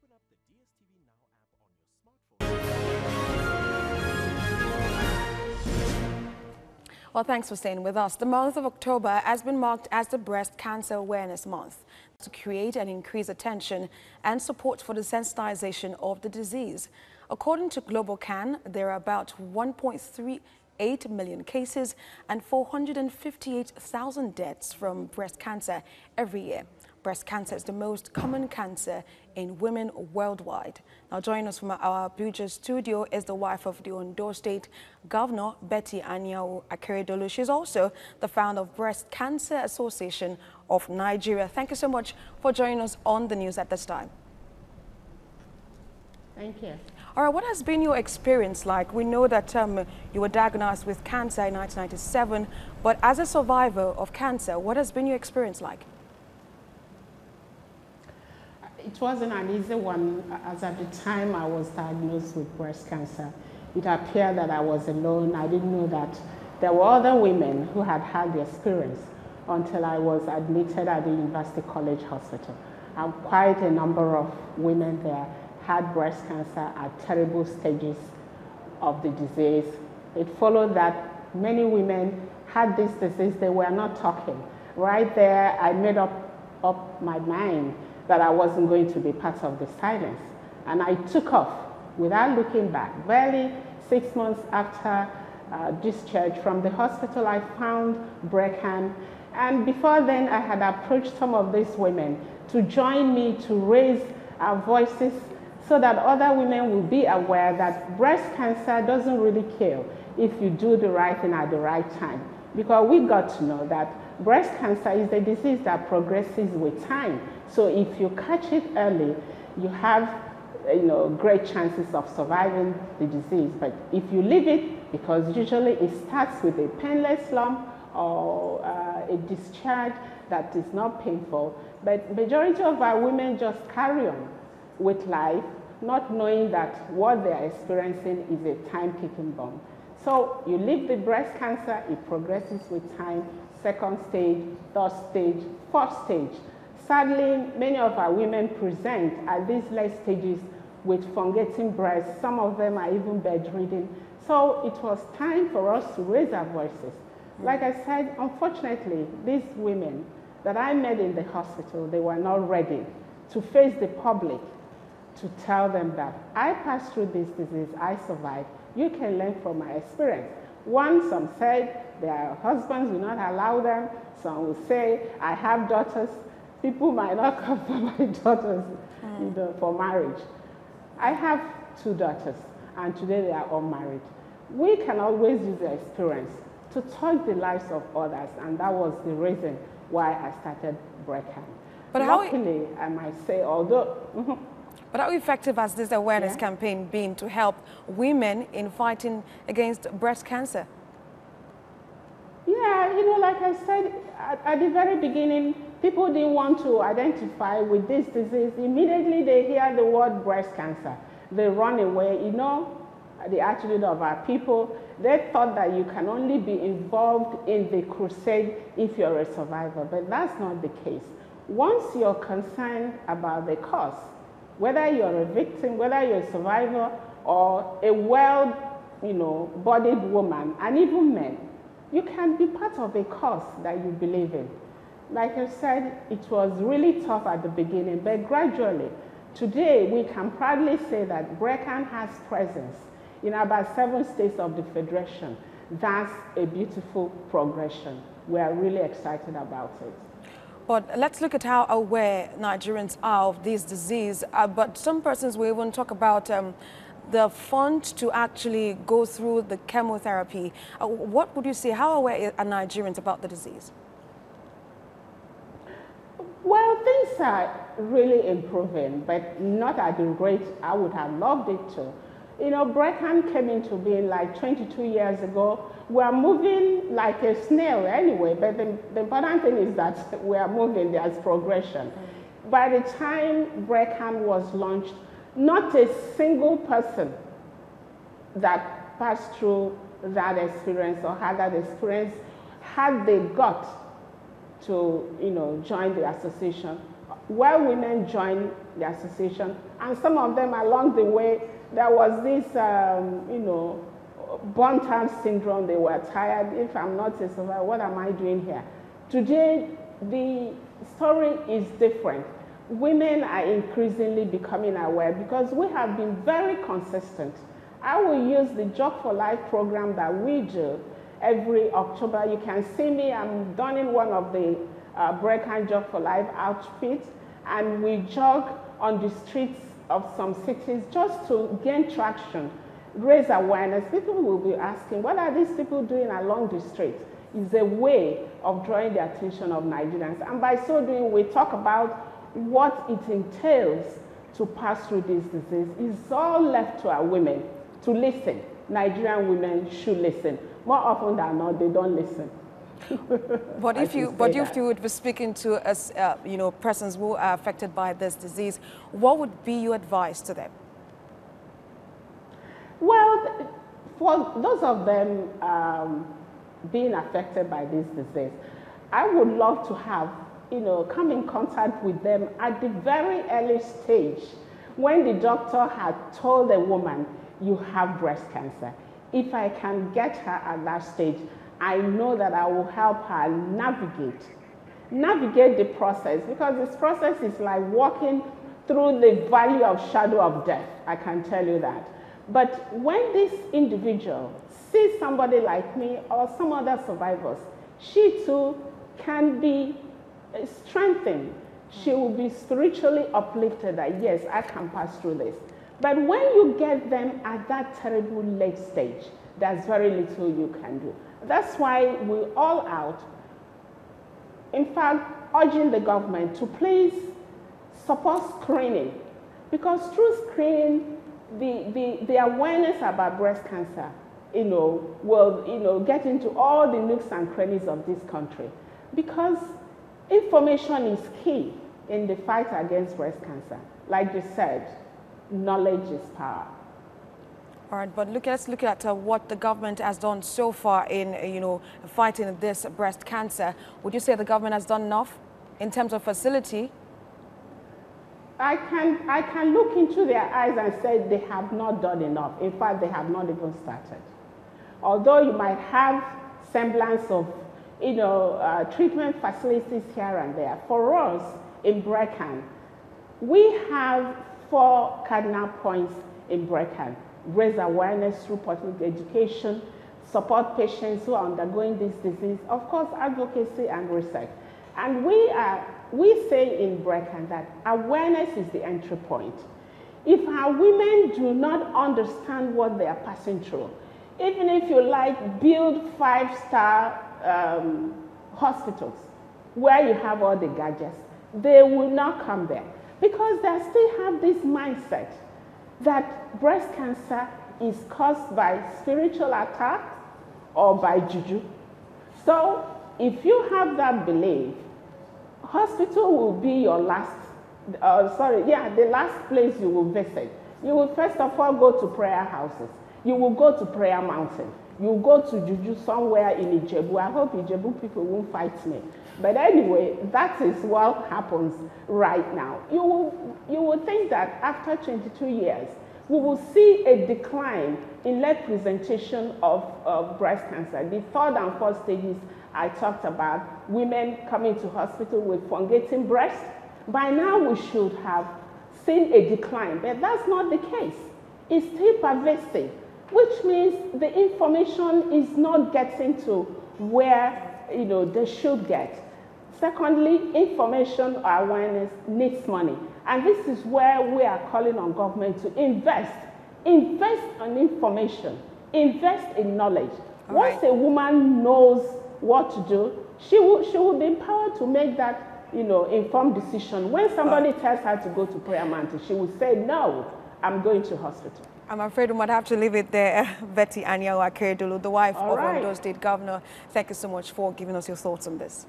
open up the DSTV Now app on your smartphone. Well, thanks for staying with us. The month of October has been marked as the Breast Cancer Awareness Month to create and increase attention and support for the sensitization of the disease. According to BRECAN, there are about 1.38 million cases and 458,000 deaths from breast cancer every year. Breast cancer is the most common cancer in women worldwide. Now, joining us from our Abuja studio is the wife of the Ondo State Governor, Betty Anyanwu Akeredolu. She's also the founder of Breast Cancer Association of Nigeria. Thank you so much for joining us on the news at this time. Thank you. All right, what has been your experience like? We know that you were diagnosed with cancer in 1997, but as a survivor of cancer, what has been your experience like? It wasn't an easy one, as at the time I was diagnosed with breast cancer. It appeared that I was alone. I didn't know that there were other women who had had the experience until I was admitted at the University College Hospital. And quite a number of women there had breast cancer at terrible stages of the disease. It followed that many women had this disease, they were not talking. Right there, I made up my mind that I wasn't going to be part of the silence. And I took off without looking back. Barely 6 months after discharge from the hospital, I found BRECAN. And before then, I had approached some of these women to join me to raise our voices so that other women will be aware that breast cancer doesn't really kill if you do the right thing at the right time. Because we got to know that breast cancer is a disease that progresses with time. So if you catch it early, you have great chances of surviving the disease. But if you leave it, because usually it starts with a painless lump or a discharge that is not painful, but majority of our women just carry on with life, not knowing that what they are experiencing is a time-kicking bomb. So you leave the breast cancer, it progresses with time, second stage, third stage, fourth stage. Sadly, many of our women present at these late stages with fungating breasts. Some of them are even bedridden. So it was time for us to raise our voices. Like I said, unfortunately, these women that I met in the hospital, they were not ready to face the public, to tell them that I passed through this disease, I survived. You can learn from my experience. Some said their husbands will not allow them. Some will say, I have daughters. People might not come for my daughters for marriage. I have 2 daughters, and today they are all married. We can always use the experience to touch the lives of others, and that was the reason why I started BRECAN. But luckily, I might say, although... But how effective has this awareness campaign been to help women in fighting against breast cancer? Yeah, like I said, at the very beginning, people didn't want to identify with this disease. Immediately they hear the word breast cancer, they run away. The attitude of our people, they thought that you can only be involved in the crusade if you're a survivor, but that's not the case. Once you're concerned about the cause, whether you're a victim, whether you're a survivor, or a well-bodied woman, and even men, you can be part of a cause that you believe in. Like I said, it was really tough at the beginning, but gradually, today we can proudly say that BRECAN has presence in about 7 states of the Federation. That's a beautiful progression. We are really excited about it. But let's look at how aware Nigerians are of this disease. But some persons will even talk about the fund to actually go through the chemotherapy. What would you say? How aware are Nigerians about the disease? Well, things are really improving, but not at the rate I would have loved it to. BRECAN came into being like 22 years ago. We're moving like a snail anyway, but the important thing is that we are moving, there's progression. By the time BRECAN was launched, not a single person that passed through that experience or had that experience had the gut to join the association. where women joined the association, and some of them along the way, there was this, burnt-out syndrome. They were tired. If I'm not a survivor, what am I doing here? Today, the story is different. Women are increasingly becoming aware because we have been very consistent. I will use the Jog for Life program that we do every October. You can see me, I'm donning one of the BRECAN Jog for Life outfits, and we jog on the streets of some cities just to gain traction, raise awareness. People will be asking, what are these people doing along the street? It's a way of drawing the attention of Nigerians. And by so doing, we talk about what it entails to pass through this disease. It's all left to our women to listen. Nigerian women should listen. More often than not, they don't listen. But if you would be speaking to us, persons who are affected by this disease, what would be your advice to them? Well, for those of them being affected by this disease, I would love to have, come in contact with them at the very early stage when the doctor had told the woman, you have breast cancer. If I can get her at that stage, I know that I will help her navigate the process, because this process is like walking through the valley of shadow of death, I can tell you that. But when this individual sees somebody like me or some other survivors, she too can be strengthened. She will be spiritually uplifted that, yes, I can pass through this. But when you get them at that terrible late stage, there's very little you can do. That's why we're all out, in fact, urging the government to please support screening, because through screening, the awareness about breast cancer, will get into all the nooks and crannies of this country, because information is key in the fight against breast cancer. Like you said, knowledge is power. All right, but let's look at what the government has done so far in, fighting this breast cancer. Would you say the government has done enough in terms of facility? I can look into their eyes and say they have not done enough. In fact, they have not even started. Although you might have semblance of, treatment facilities here and there. For us in BRECAN, we have 4 cardinal points in BRECAN: raise awareness through public education, support patients who are undergoing this disease, of course, advocacy and research. And we say in BRECAN that awareness is the entry point. If our women do not understand what they are passing through, even if you build 5-star hospitals where you have all the gadgets, they will not come there, because they still have this mindset that breast cancer is caused by spiritual attack or by juju. So if you have that belief, hospital will be your the last place you will visit. You will first of all go to prayer houses. You will go to prayer mountain. You will go to juju somewhere in Ijebu. I hope Ijebu people won't fight me. But anyway, that is what happens right now. You will think that after 22 years, we will see a decline in late presentation of breast cancer. The 3rd and 4th stages I talked about, women coming to hospital with fungating breast. By now we should have seen a decline, but that's not the case. It's still pervasive, which means the information is not getting to where they should get. Secondly, information or awareness needs money. And this is where we are calling on government to invest. Invest in information, invest in knowledge. Once a woman knows what to do, she will be empowered to make that informed decision. When somebody tells her to go to prayer mountain, she will say, no, I'm going to hospital. I'm afraid we might have to leave it there. Betty Anyanwu Akeredolu, the wife of Ondo State Governor, thank you so much for giving us your thoughts on this.